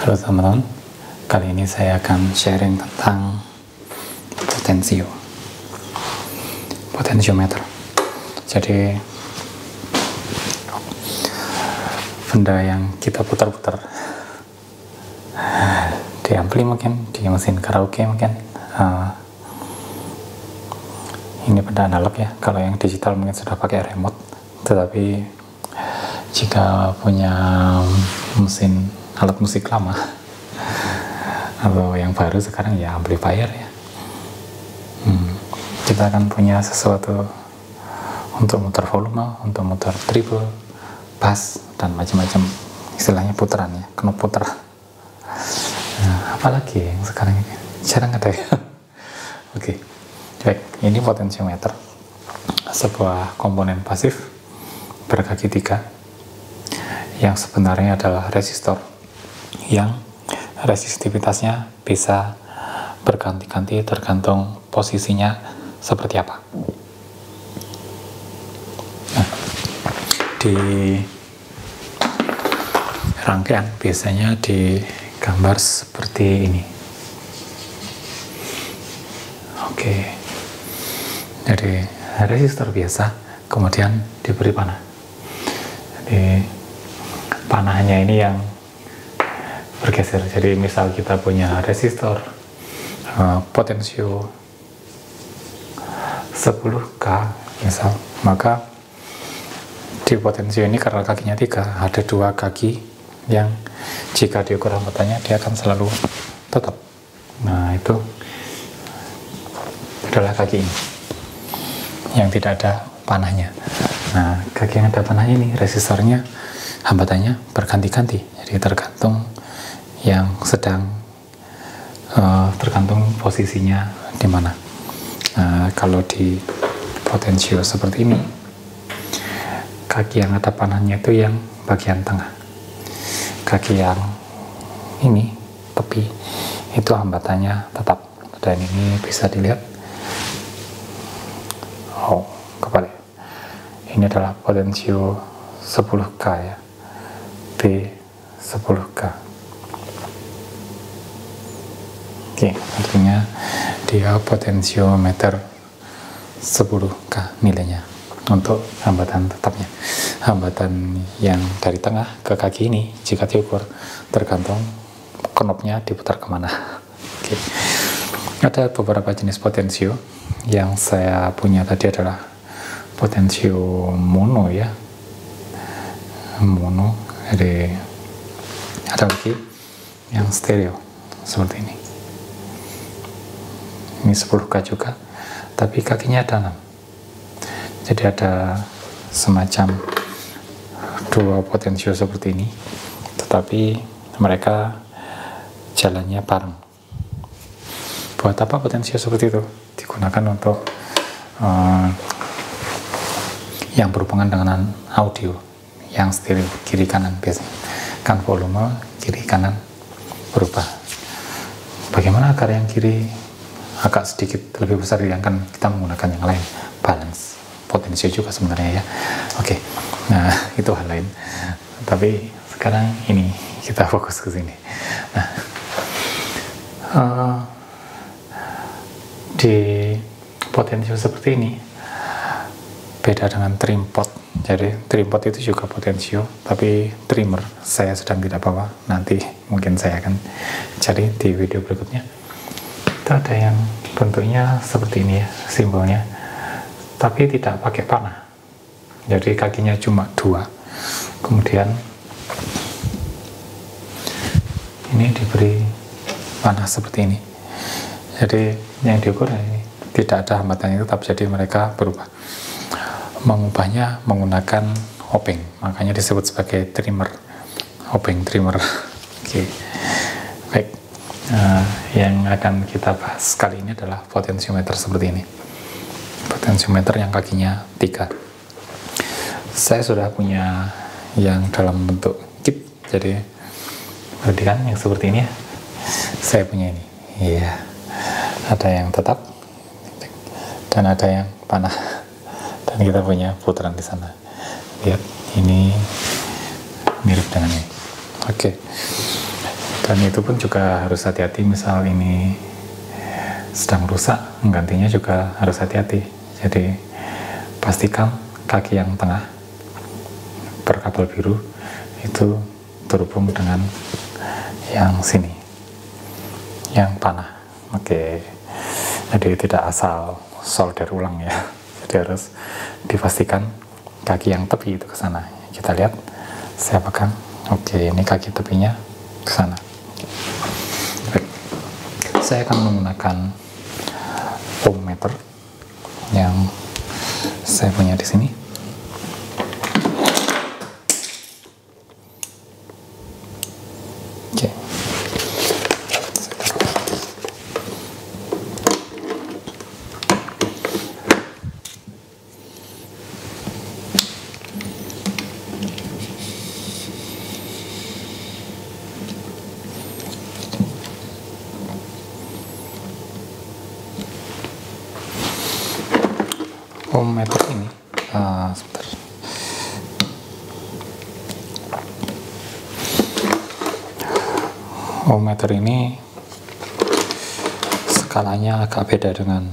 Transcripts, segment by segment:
Halo teman-teman, kali ini saya akan sharing tentang potentiometer. Jadi benda yang kita putar-putar di ampli mungkin, di mesin karaoke mungkin. Ini benda analog ya, kalau yang digital mungkin sudah pakai remote, tetapi jika punya mesin alat musik lama atau yang baru sekarang ya amplifier ya, kita akan punya sesuatu untuk muter volume, untuk muter treble, bass, dan macam-macam, istilahnya putaran ya, knop puter. Nah, apalagi yang sekarang ini jarang ada ya. Oke, baik, ini potentiometer, sebuah komponen pasif berkaki 3 yang sebenarnya adalah resistor yang resistivitasnya bisa berganti-ganti tergantung posisinya seperti apa. Nah, di rangkaian biasanya digambar seperti ini. Oke, jadi resistor biasa kemudian diberi panah. Jadi panahnya ini yang bergeser. Jadi misal kita punya resistor potensio 10K misal, maka di potensio ini karena kakinya 3, ada 2 kaki yang jika diukur hambatannya dia akan selalu tetap. Nah, itu adalah kaki ini yang tidak ada panahnya. Nah, kaki yang ada panahnya ini resistornya hambatannya berganti-ganti, jadi tergantung yang sedang tergantung posisinya di mana. Kalau di potensio seperti ini, kaki yang ada panahnya itu yang bagian tengah, kaki yang ini tepi itu hambatannya tetap, dan ini bisa dilihat kebalik. Ini adalah potensio 10K ya, B10K. Oke, artinya dia potentiometer 10K nilainya untuk hambatan tetapnya. Hambatan yang dari tengah ke kaki ini jika diukur tergantung knopnya diputar kemana. Oke. Ada beberapa jenis potensio. Yang saya punya tadi adalah potensio mono ya, mono. Jadi ada lagi yang stereo seperti ini. Ini 10K juga, tapi kakinya ada 6. Jadi ada semacam 2 potensio seperti ini, tetapi mereka jalannya bareng. Buat apa potensio seperti itu? Digunakan untuk yang berhubungan dengan audio, yang stereo, kiri kanan biasanya. Kan volume kiri kanan berubah. Bagaimana agar yang kiri agak sedikit lebih besar, yang kan kita menggunakan yang lain, balance potensio juga sebenarnya ya. Oke, nah itu hal lain, tapi sekarang ini kita fokus ke sini. Nah, di potensio seperti ini beda dengan trim pot. Jadi trim pot itu juga potensio, tapi trimmer saya sedang tidak bawa, nanti mungkin saya akan cari di video berikutnya. Itu ada yang bentuknya seperti ini ya, simbolnya, tapi tidak pakai panah. Jadi kakinya cuma 2, kemudian ini diberi panah seperti ini. Jadi yang diukur ini tidak ada hambatannya tetap, jadi mereka berubah. Mengubahnya menggunakan obeng, makanya disebut sebagai trimmer, obeng trimmer. Oke, baik. Yang akan kita bahas kali ini adalah potentiometer seperti ini. Potentiometer yang kakinya 3. Saya sudah punya yang dalam bentuk kit, jadi perhatikan yang seperti ini ya. Saya punya ini, iya. Ada yang tetap dan ada yang panah, dan kita punya putaran di sana. Lihat, ini mirip dengan ini. Oke. Dan itu pun juga harus hati-hati, misal ini sedang rusak, menggantinya juga harus hati-hati. Jadi pastikan kaki yang tengah berkabel biru itu terhubung dengan yang sini, yang panah. Oke, jadi tidak asal solder ulang ya. Jadi harus dipastikan kaki yang tepi itu ke sana. Kita lihat, saya pegang. Oke, ini kaki tepinya ke sana. Baik. Saya akan menggunakan ohmmeter yang saya punya di sini. Oke. Ohmmeter ini sebentar. Ohmmeter ini skalanya agak beda dengan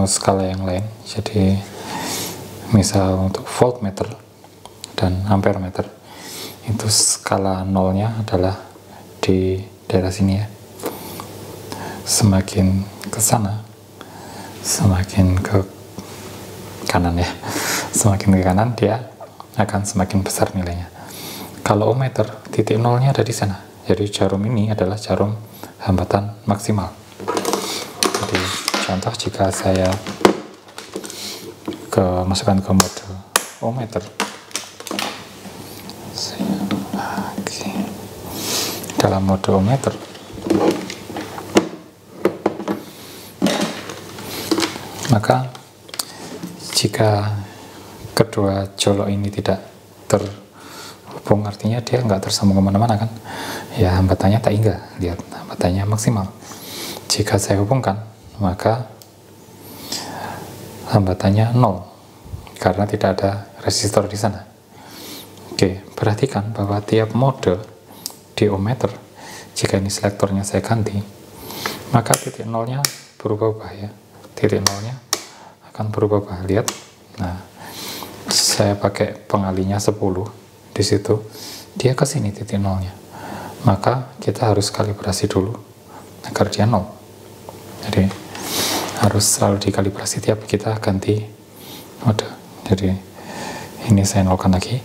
skala yang lain. Jadi misal untuk voltmeter dan ampermeter itu skala nolnya adalah di daerah sini ya. Semakin ke sana, semakin ke kanan ya, semakin ke kanan dia akan semakin besar nilainya. Kalau ohmmeter, titik nolnya ada di sana. Jadi jarum ini adalah jarum hambatan maksimal. Jadi contoh, jika saya masukkan ke mode ohmmeter, dalam mode ohmmeter maka jika kedua jolok ini tidak terhubung, artinya dia nggak tersambung kemana-mana kan ya, hambatannya tak hingga. Lihat, hambatannya maksimal. Jika saya hubungkan, maka hambatannya 0 karena tidak ada resistor di sana. Oke, perhatikan bahwa tiap mode di ohmmeter, jika ini selektornya saya ganti, maka titik nolnya berubah-ubah ya. Titik nolnya akan berubah-ubah. Lihat, nah saya pakai pengalinya 10 di situ, dia ke sini titik nolnya, maka kita harus kalibrasi dulu agar dia 0. Jadi harus selalu dikalibrasi tiap kita ganti mode. Jadi ini saya nolkan lagi.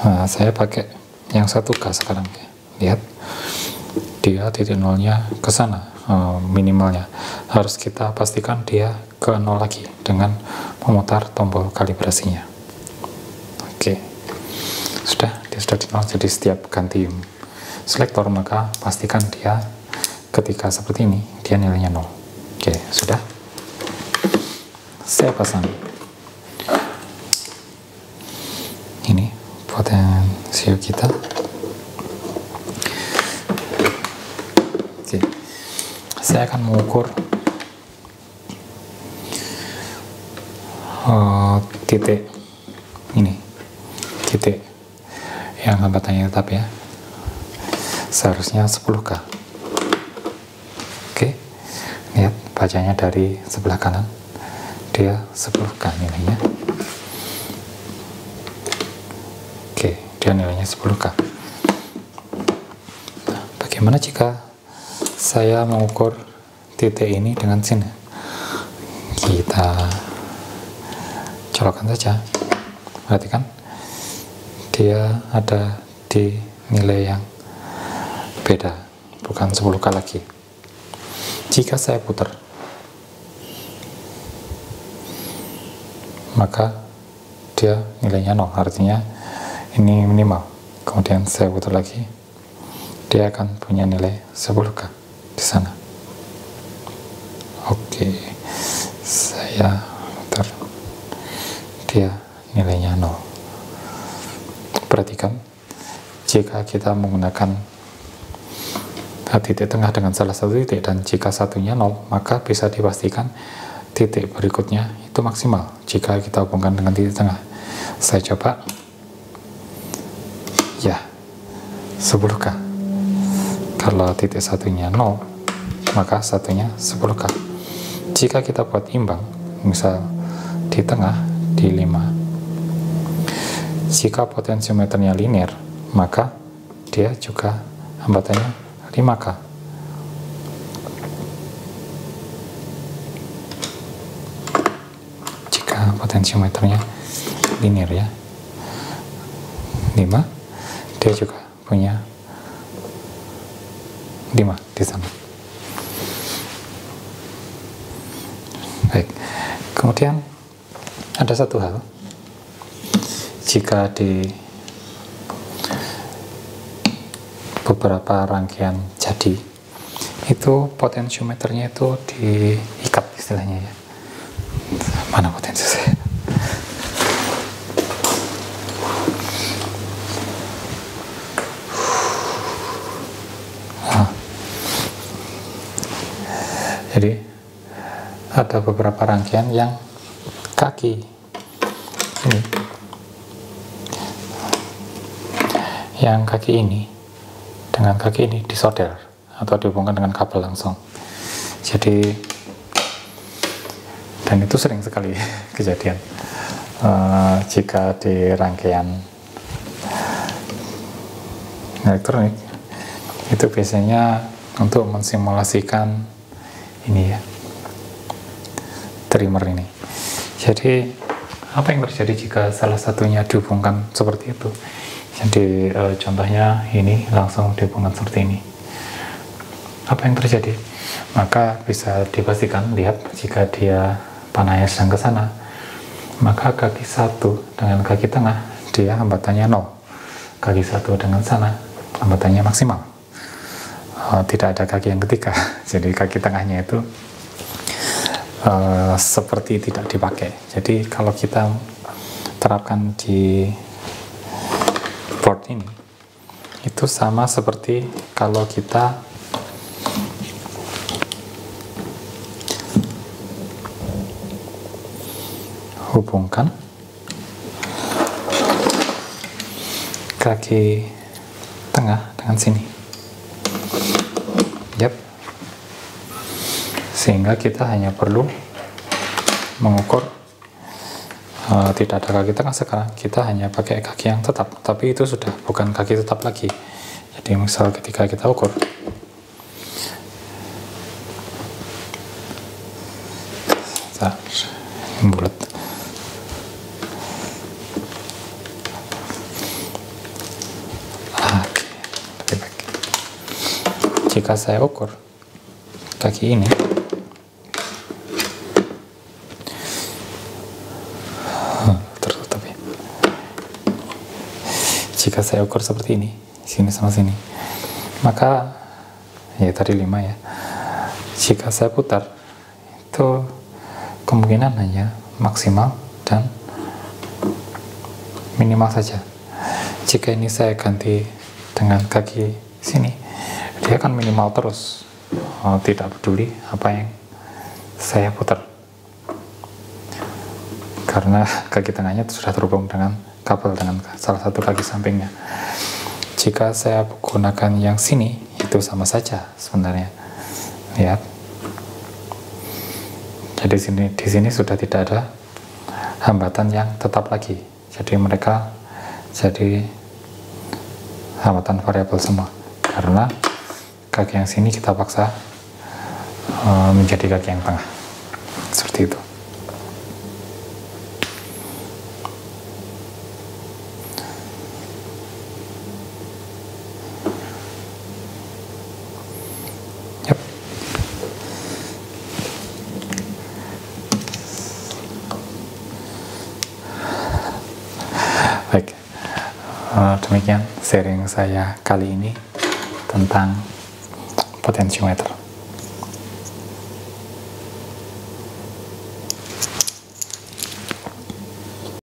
Nah, saya pakai yang 1K sekarang ya. Lihat, dia titik nolnya ke sana. Minimalnya harus kita pastikan dia ke 0 lagi dengan memutar tombol kalibrasinya. Oke, dia sudah di 0. Jadi setiap ganti selektor maka pastikan dia ketika seperti ini dia nilainya 0. Oke, sudah saya pasang ini potensio kita. Oke, saya akan mengukur titik ini, titik yang hambatannya tetap ya, seharusnya 10K. Oke, lihat bacanya dari sebelah kanan, dia 10K nilainya. Oke, dia nilainya 10K. Nah, bagaimana jika saya mengukur titik ini dengan sini? Kita colokkan saja. Perhatikan, dia ada di nilai yang beda, bukan 10K lagi. Jika saya putar, maka dia nilainya 0, artinya ini minimal. Kemudian saya putar lagi, dia akan punya nilai 10K di sana. Oke, saya putar, dia nilainya 0. Perhatikan, jika kita menggunakan titik tengah dengan salah satu titik dan jika satunya 0, maka bisa dipastikan titik berikutnya itu maksimal jika kita hubungkan dengan titik tengah. Saya coba ya, 10K. Kalau titik satunya 0, maka satunya 10K. Jika kita buat imbang, misal di tengah di 5, jika potensiometernya linear, maka dia juga hambatannya 5K. Jika potensiometernya linear ya, 5, dia juga punya 5 di sana. Baik, kemudian ada satu hal, jika di beberapa rangkaian jadi itu potensiometernya itu diikat istilahnya ya. Mana potensi saya? Jadi ada beberapa rangkaian yang kaki ini, dengan kaki ini disolder atau dihubungkan dengan kabel langsung. Jadi, dan itu sering sekali kejadian jika di rangkaian elektronik itu biasanya untuk mensimulasikan ini ya, trimmer ini. Jadi apa yang terjadi jika salah satunya dihubungkan seperti itu? Jadi contohnya ini langsung dihubungkan seperti ini. Apa yang terjadi? Maka bisa dipastikan, lihat jika dia panahnya sedang ke sana, maka kaki satu dengan kaki tengah dia hambatannya 0. Kaki satu dengan sana hambatannya maksimal. Tidak ada kaki yang ketiga. Jadi kaki tengahnya itu seperti tidak dipakai. Jadi kalau kita terapkan di board ini, itu sama seperti kalau kita hubungkan kaki tengah dengan sini. Sehingga kita hanya perlu mengukur, tidak ada kaki tengah sekarang, kita hanya pakai kaki yang tetap, tapi itu sudah bukan kaki tetap lagi. Jadi misal ketika kita ukur, bulat, lebih baik. Jika saya ukur kaki ini, jika saya ukur seperti ini, sini sama sini, maka ya tadi 5 ya, jika saya putar itu kemungkinan hanya maksimal dan minimal saja. Jika ini saya ganti dengan kaki sini, dia akan minimal terus, tidak peduli apa yang saya putar, karena kaki tengahnya sudah terhubung dengan kabel dengan salah satu kaki sampingnya. Jika saya gunakan yang sini, itu sama saja sebenarnya. Lihat. Jadi di sini sudah tidak ada hambatan yang tetap lagi. Jadi mereka jadi hambatan variabel semua. Karena kaki yang sini kita paksa menjadi kaki yang tengah. Seperti itu. Baik, demikian sharing saya kali ini tentang potensiometer.